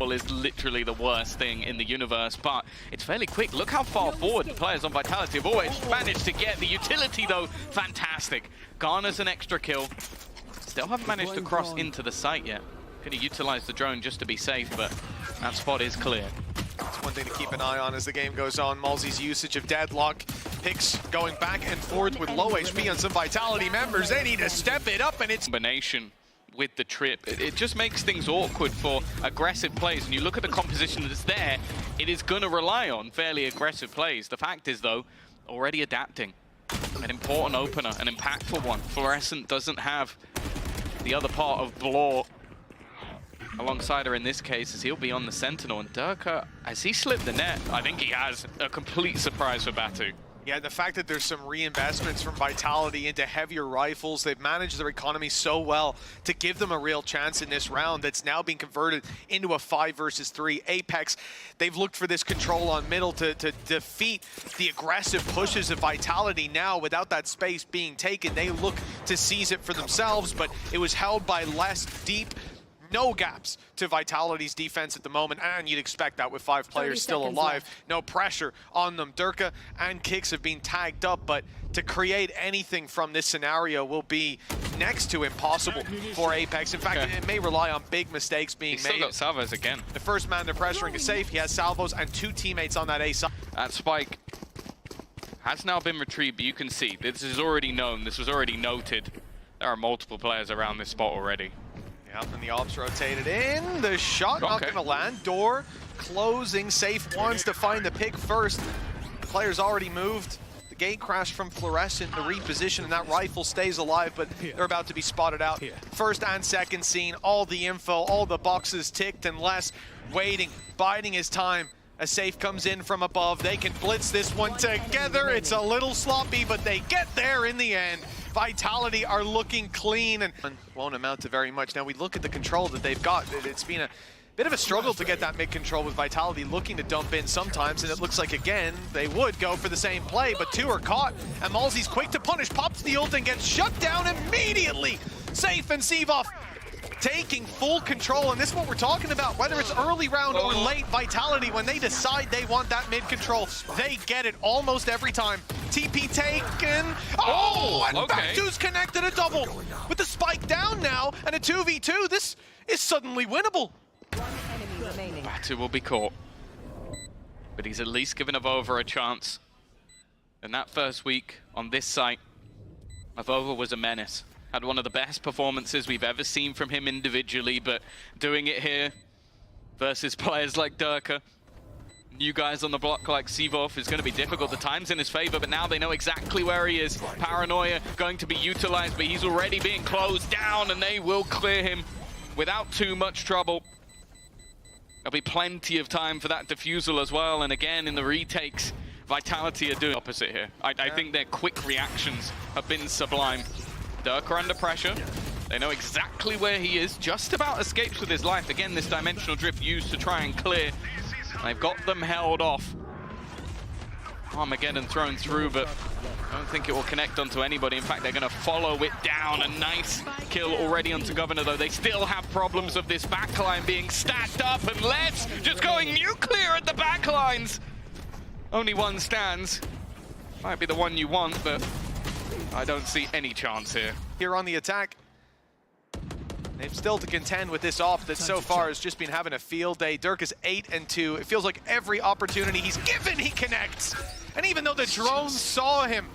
Is literally the worst thing in the universe, but it's fairly quick. Look how far forward the players on Vitality have always managed to get. The utility, though, fantastic. Garners an extra kill. Still haven't managed to cross into the site yet. Could have utilized the drone just to be safe, but that spot is clear. It's one thing to keep an eye on as the game goes on. Malzy's usage of deadlock. Picks going back and forth with low HP on some Vitality members. They need to step it up, and it's combination with the trip. It just makes things awkward for aggressive plays. And you look at the composition that's there, it is going to rely on fairly aggressive plays. The fact is, though, already adapting. An important opener, an impactful one. Florescent doesn't have the other part of Blore alongside her in this case, as he'll be on the Sentinel. And Durka, has he slipped the net? I think he has. A complete surprise for Batu. Yeah, the fact that there's some reinvestments from Vitality into heavier rifles, they've managed their economy so well to give them a real chance in this round that's now being converted into a 5 versus 3. APEKS, they've looked for this control on middle to defeat the aggressive pushes of Vitality. Now, without that space being taken, they look to seize it for themselves, but it was held by less deep. No gaps to Vitality's defense at the moment, and you'd expect that with 5 players still alive. Left. No pressure on them. Durka and Kicks have been tagged up, but to create anything from this scenario will be next to impossible for APEKS. In fact, it may rely on big mistakes being made. He's still got salvos again. The first man they're pressuring is safe. He has salvos and 2 teammates on that A side. That spike has now been retrieved, but you can see this is already known. This was already noted. There are multiple players around this spot already. And the ops rotated in. The shot not going to land. Door closing. Safe wants to find the pick first. The player's already moved. The gate crash from Florescent, the reposition, and that rifle stays alive, but they're about to be spotted out. First and second scene, all the info, all the boxes ticked, and Les waiting, biding his time. A safe comes in from above. They can blitz this one together. It's a little sloppy, but they get there in the end. Vitality are looking clean and won't amount to very much. Now we look at the control that they've got. It's been a bit of a struggle to get that mid control with Vitality looking to dump in sometimes, and it looks like again they would go for the same play, but 2 are caught, and Malzy's quick to punish, pops the ult and gets shut down immediately. Safe and Sevov taking full control, and this is what we're talking about. Whether it's early round or late, Vitality, when they decide they want that mid control, they get it almost every time. TP taken. Oh, and Batu's connected a double. With the spike down now, and a 2v2, this is suddenly winnable. Batu will be caught, but he's at least given Avova a chance. In that first week on this site, Avova was a menace. Had one of the best performances we've ever seen from him individually, but doing it here versus players like Durka, new guys on the block like Sevov is going to be difficult. The time's in his favor, but now they know exactly where he is. Paranoia going to be utilized, but he's already being closed down, and they will clear him without too much trouble. There'll be plenty of time for that defusal as well, and again in the retakes, Vitality are doing opposite here. I think their quick reactions have been sublime. Durka under pressure. They know exactly where he is. Just about escapes with his life. Again, this dimensional drift used to try and clear. They've got them held off. Armageddon thrown through, but I don't think it will connect onto anybody. In fact, they're going to follow it down. A nice kill already onto Governor, though. They still have problems of this backline being stacked up, and Les just going nuclear at the backlines. Only one stands. Might be the one you want, but I don't see any chance here. Here on the attack, they've still to contend with this off that so far has just been having a field day. Dirk is 8-2. It feels like every opportunity he's given, he connects. And even though the drone saw him,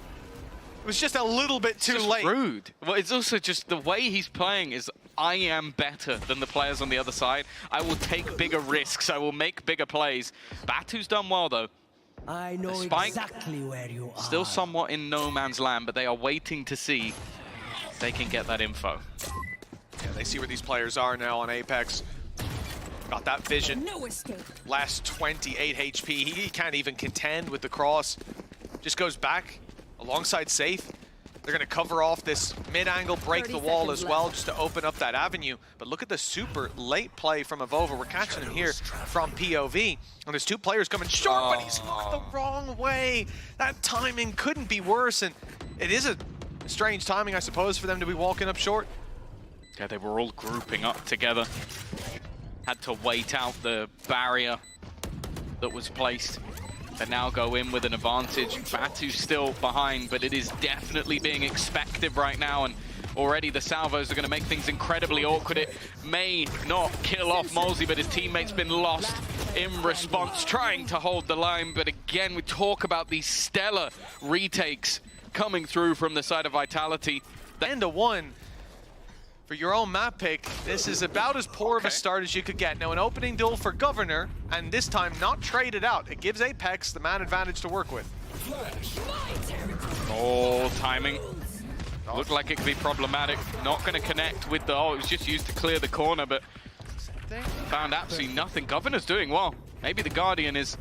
it was just a little bit too late. Rude. Well, it's also just the way he's playing is, I am better than the players on the other side. I will take bigger risks. I will make bigger plays. Batu's done well, though. I know exactly where you are. Still somewhat in no man's land, but they are waiting to see if they can get that info. Yeah, they see where these players are now on APEKS. Got that vision. No escape. Last 28 HP. He can't even contend with the cross. Just goes back alongside Safe. They're going to cover off this mid-angle, break the wall as well, just to open up that avenue. But look at the super late play from Avova. We're catching him here from POV. And there's 2 players coming short, but he's looked the wrong way. That timing couldn't be worse, and it is a strange timing, I suppose, for them to be walking up short. Yeah, they were all grouping up together. had to wait out the barrier that was placed. They now go in with an advantage. Batu's still behind, but it is definitely being expected right now, and already the salvos are going to make things incredibly awkward. It may not kill off Molesy, but his teammate's been lost in response, trying to hold the line. But again, we talk about these stellar retakes coming through from the side of Vitality. And a 1 for your own map pick. This is about as poor of a start as you could get. Now an opening duel for Governor, and this time not traded out. It gives APEKS the man advantage to work with. Oh, timing. Looked like it could be problematic. Not going to connect with the... Oh, it was just used to clear the corner, but found absolutely nothing. Governor's doing well. Maybe the Guardian is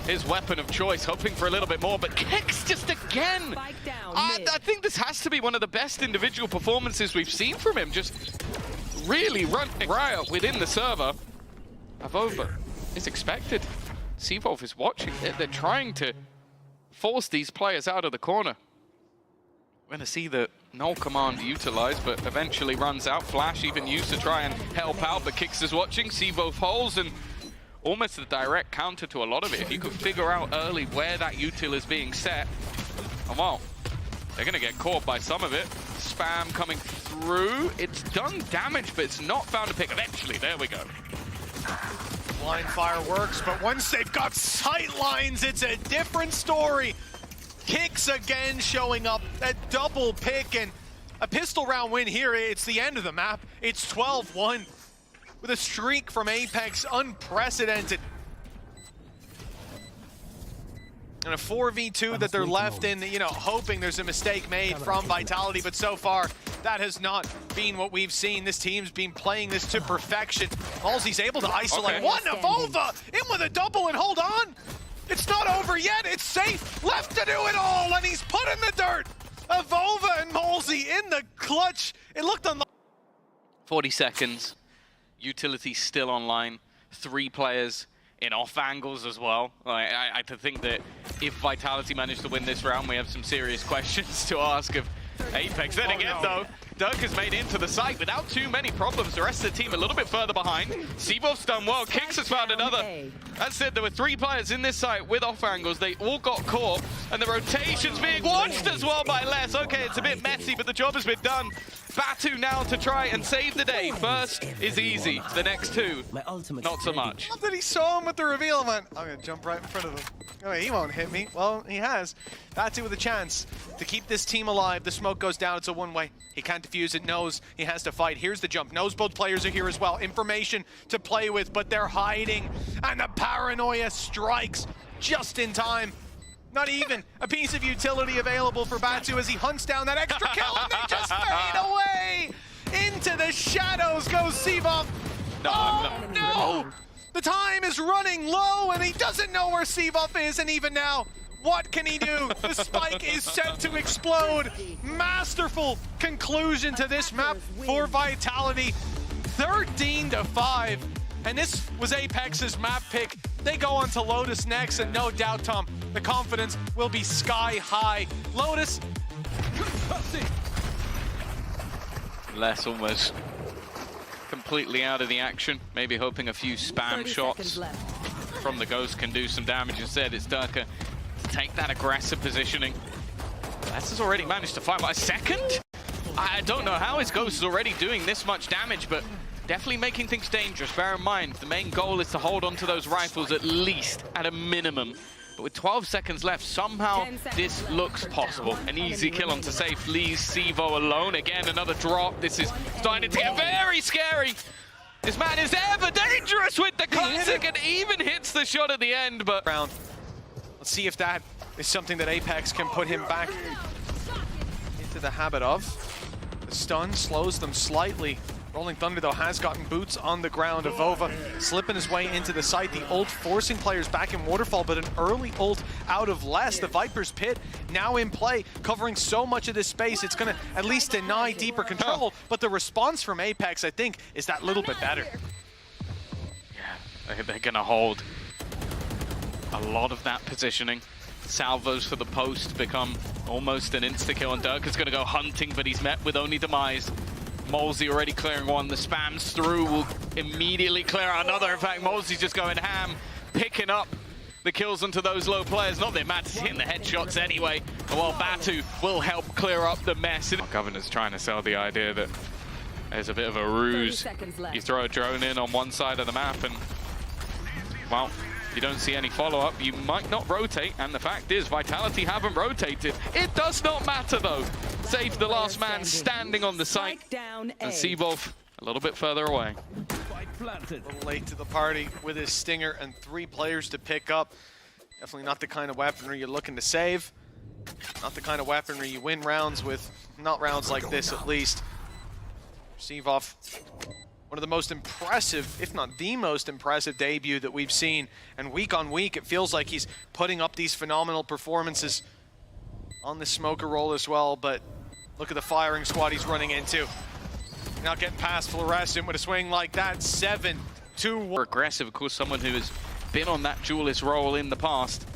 his weapon of choice, hoping for a little bit more, but kicks just again. I think this has to be one of the best individual performances we've seen from him. Just really running riot within the server. Avova is expected. Seavolve is watching. They're trying to force these players out of the corner. We're going to see the null command utilized, but eventually runs out. Flash even used to try and help out, but Kix is watching. Seavolve holds, and almost a direct counter to a lot of it. If you could figure out early where that util is being set, and well, they're going to get caught by some of it. Spam coming through. It's done damage, but it's not found a pick. Eventually, there we go. Blind fire works, but once they've got sight lines, it's a different story. Kicks again showing up, a double pick, and a pistol round win here. It's the end of the map. It's 12-1. With a streak from APEKS, unprecedented. And a 4v2 that they're left in, you know, hoping there's a mistake made from Vitality, but so far, that has not been what we've seen. This team's been playing this to perfection. Molesey's able to isolate one. Avova in with a double, and hold on. It's not over yet. It's safe. Left to do it all, and he's put in the dirt. Avova and Molesey in the clutch. It looked unlike. 40 seconds. Utility still online. 3 players in off angles as well. I think that if Vitality managed to win this round, we have some serious questions to ask of APEKS. Then again, though, Dirk is made into the site without too many problems. The rest of the team a little bit further behind. Seavolve's done well. Kix has found another. That's it. There were 3 players in this site with off angles. They all got caught, and the rotation's being watched as well by Les. Okay, it's a bit messy, but the job has been done. Batu now to try and save the day. First is easy. The next 2, not so much. Love that he saw him with the reveal and went, I'm going to jump right in front of him. Oh, he won't hit me. Well, he has. Batu with a chance to keep this team alive. The smoke goes down. It's a one-way. He can't defuse it. Knows he has to fight. Here's the jump. Knows both players are here as well. Information to play with, but they're hiding. And the paranoia strikes just in time. Not even a piece of utility available for Batu as he hunts down that extra kill, and they just fade away! Into the shadows goes Seavolve. No! The time is running low, and he doesn't know where Seavolve is, and even now, what can he do? The spike is set to explode. Masterful conclusion to this map for Vitality. 13-5. And this was APEKS' map pick. They go on to Lotus next, and no doubt, Tom, the confidence will be sky high. Lotus. Les almost completely out of the action. Maybe hoping a few spam shots from the Ghost can do some damage. Instead, it's Durka to take that aggressive positioning. Les has already managed to find a second? I don't know how his Ghost is already doing this much damage, but definitely making things dangerous. Bear in mind, the main goal is to hold on to those rifles at least at a minimum. But with 12 seconds left, somehow this looks possible. An easy kill onto safe leaves Sevo alone. Again, another drop. This is starting to get very scary. This man is ever dangerous with the classic and even hits the shot at the end, but... Let's see if that is something that APEKS can put him back into the habit of. The stun slows them slightly. Rolling Thunder, though, has gotten boots on the ground. Avova slipping his way into the site. The ult forcing players back in Waterfall, but an early ult out of Les. The Viper's Pit now in play, covering so much of this space. It's going to at least deny deeper control, but the response from APEKS, I think, is that little bit better. Yeah, they're going to hold a lot of that positioning. Salvos for the post become almost an insta-kill, and Dirk is going to go hunting, but he's met with only demise. Molesy already clearing one. The spams through will immediately clear out another. In fact, Molesy's just going ham, picking up the kills onto those low players. Not that it matters, hitting the headshots anyway. While Batu will help clear up the mess. Governor's trying to sell the idea that there's a bit of a ruse. You throw a drone in on one side of the map and, well, you don't see any follow-up. You might not rotate, and the fact is, Vitality haven't rotated. It does not matter, though. Save the last man standing on the site, and Seavolf a little bit further away. A little late to the party with his stinger and 3 players to pick up. Definitely not the kind of weaponry you're looking to save. Not the kind of weaponry you win rounds with. Not rounds like this, at least. Seavolf, one of the most impressive, if not the most impressive debut that we've seen. And week on week, it feels like he's putting up these phenomenal performances on the smoker roll as well. But look at the firing squad he's running into. Not getting past Florescent with a swing like that. 7-2-1. Aggressive, of course, someone who has been on that duelist role in the past.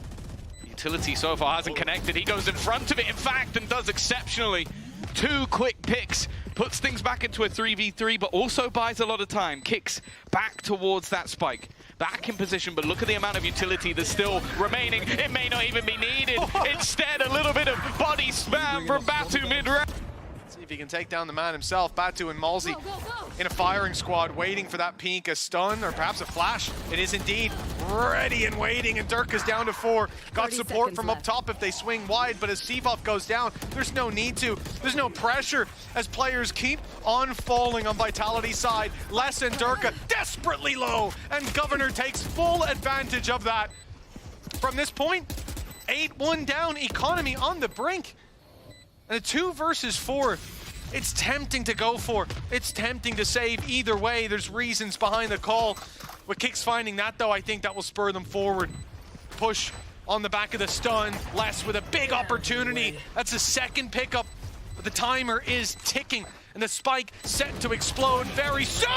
Utility so far hasn't connected. He goes in front of it, in fact, and does exceptionally. 2 quick picks, puts things back into a 3v3, but also buys a lot of time. Kicks back towards that spike. Back in position, but look at the amount of utility that's still remaining. It may not even be needed. Instead, a little bit of body spam from Batu mid-round. See if he can take down the man himself. Batu and Molesy in a firing squad, waiting for that peek, a stun, or perhaps a flash. It is indeed ready and waiting, and Dirk is down to 4. Got support from up top if they swing wide, but as Seavolf goes down, there's no need to. There's no pressure as players keep on falling on Vitality's side. Les and Durka desperately low, and Governor takes full advantage of that. From this point, 8-1 down, economy on the brink. And a 2 versus 4, it's tempting to go for. It's tempting to save either way. There's reasons behind the call. With Kicks finding that, though, I think that will spur them forward. Push on the back of the stun. Les with a big opportunity. That's a second pickup, but the timer is ticking. And the spike set to explode very soon.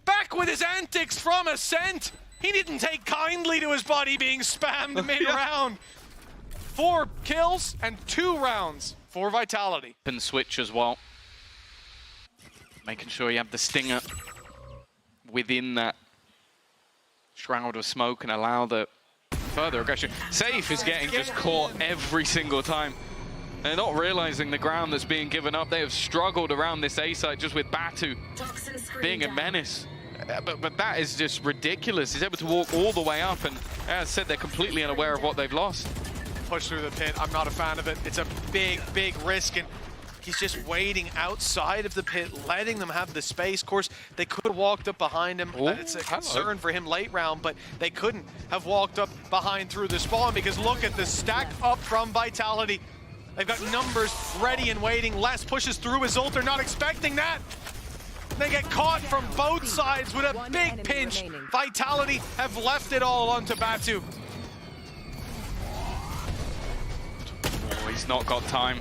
Back with his antics from Ascent. He didn't take kindly to his body being spammed mid-round. 4 kills and 2 rounds for Vitality. And switch as well. Making sure you have the stinger within that shroud of smoke and allow the further aggression. Safe is getting just caught every single time. They're not realizing the ground that's being given up. They have struggled around this A site just with Batu being a menace. But that is just ridiculous. He's able to walk all the way up, and as I said, they're completely unaware of what they've lost. Push through the pit. I'm not a fan of it. It's a big, big risk, and he's just waiting outside of the pit, letting them have the space. Of course, they could have walked up behind him. It's a concern for him late round, but they couldn't have walked up behind through the spawn because look at the stack up from Vitality. They've got numbers ready and waiting. Les pushes through his ult. They're not expecting that. They get caught from both sides with a big pinch. Vitality have left it all onto Batu. Oh, he's not got time.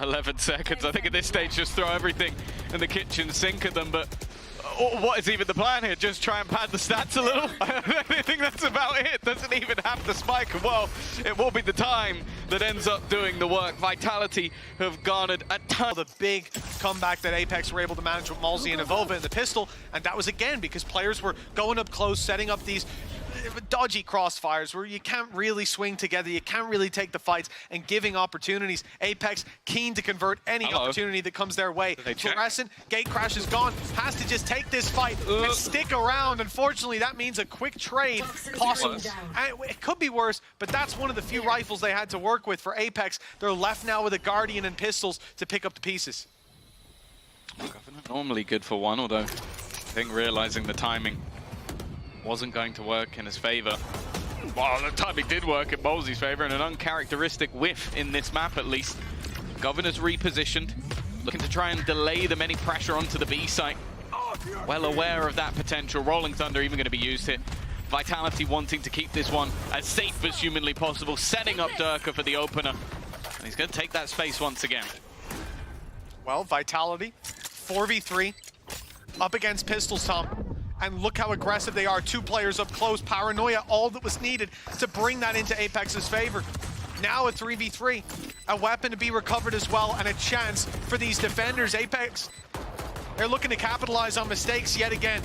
11 seconds. I think at this stage, just throw everything in the kitchen sink at them. But what is even the plan here? Just try and pad the stats a little? I think that's about it. Doesn't even have the spike. Well, it will be the time that ends up doing the work. Vitality have garnered a ton. The big comeback that APEKS were able to manage with Molesy and Evolva in the pistol, and that was again because players were going up close, setting up these dodgy crossfires where you can't really swing together, you can't really take the fights, and giving opportunities. APEKS keen to convert any opportunity that comes their way. Florescent, gate crash is gone, has to just take this fight and stick around. Unfortunately, that means a quick trade possible. And it could be worse, but that's one of the few rifles they had to work with for APEKS. They're left now with a Guardian and pistols to pick up the pieces. Normally good for one, although I think realizing the timing wasn't going to work in his favor. Well, the timing did work in Molesy's favor, and an uncharacteristic whiff in this map at least. Governor's repositioned, looking to try and delay them any pressure onto the B site. Well aware of that potential. Rolling Thunder even going to be used here. Vitality wanting to keep this one as safe as humanly possible, setting up Durka for the opener. And he's going to take that space once again. Well, Vitality, 4v3, up against Pistols, Tom. And look how aggressive they are. 2 players up close. Paranoia, all that was needed to bring that into APEKS's favor. Now a 3v3. A weapon to be recovered as well, and a chance for these defenders. APEKS, they're looking to capitalize on mistakes yet again.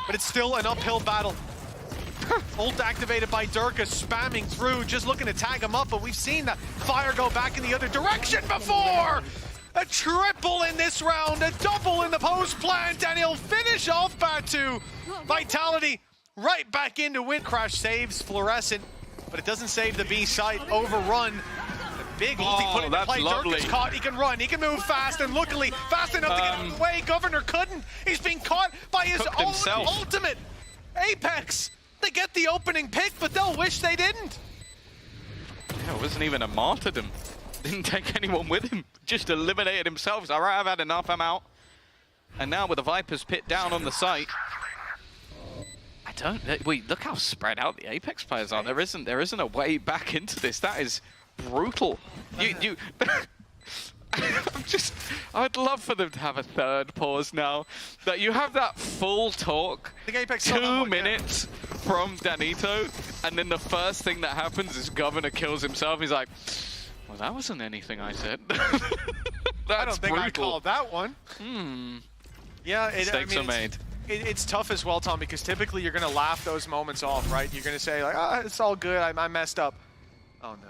But it's still an uphill battle. Ult activated by Durka, spamming through, just looking to tag him up, but we've seen that fire go back in the other direction before! A triple in this round, a double in the post plant, and he'll finish off Batu. Vitality right back into win. Crash saves Florescent, but it doesn't save the B site. Overrun. The big ulti put into play. Durka's caught, he can run, he can move fast, and luckily fast enough to get out of the way. Governor couldn't. He's being caught by his own ultimate. APEKS, they get the opening pick, but they'll wish they didn't. Yeah, it wasn't even a martyrdom. Didn't take anyone with him. Just eliminated himself. He's all right, I've had enough, I'm out. And now with the Vipers pit down on the site. Wait, look how spread out the APEKS players are. There isn't a way back into this. That is brutal. I'd love for them to have a third pause now. That you have that full talk, 2 minutes from Danito, and then the first thing that happens is Governor kills himself. He's like, well, that wasn't anything I said. I don't think I called that one. Yeah, mistakes are made. It's tough as well, Tom, because typically you're going to laugh those moments off, right? You're going to say, like, ah, it's all good, I messed up. Oh, no.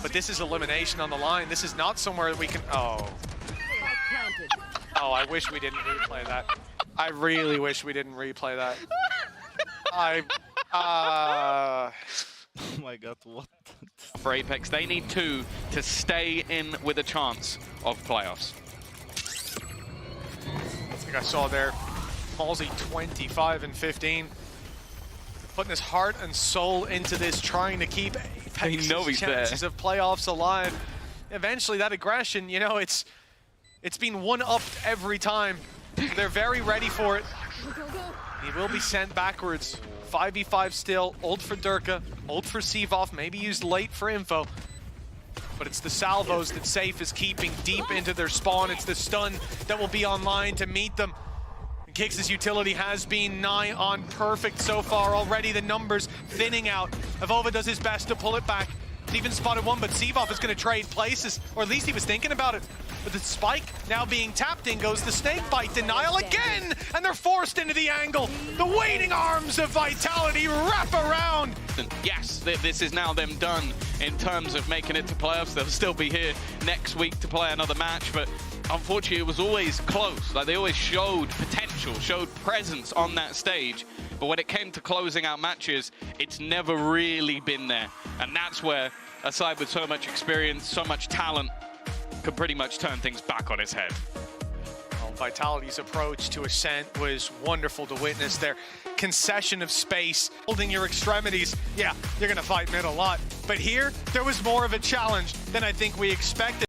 But this is elimination on the line. This is not somewhere that we can... Oh. Oh, I wish we didn't replay that. I really wish we didn't replay that. Oh my god, what? For APEKS, they need 2 to stay in with a chance of playoffs. Like I saw there, Halsey 25 and 15. Putting his heart and soul into this, trying to keep APEKS' chances of playoffs alive. Eventually that aggression, you know, it's been one-upped every time. They're very ready for it. He will be sent backwards. 5v5 still, ult for Durka, ult for Sivov, maybe used late for info. But it's the salvos that Safe is keeping deep into their spawn. It's the stun that will be online to meet them. Kicks' utility has been nigh on perfect so far already. The numbers thinning out. Avova does his best to pull it back. He's even spotted one, but Sivov is going to trade places, or at least he was thinking about it. But the spike now being tapped in goes the snake bite denial again, and they're forced into the angle. The waiting arms of Vitality wrap around. Yes, this is now them done in terms of making it to playoffs. They'll still be here next week to play another match, but unfortunately it was always close. Like, they always showed potential, showed presence on that stage. But when it came to closing out matches, it's never really been there. And that's where a side with so much experience, so much talent, could pretty much turn things back on its head. Well, Vitality's approach to Ascent was wonderful to witness. Their concession of space, holding your extremities. Yeah, you're going to fight mid a lot. But here, there was more of a challenge than I think we expected.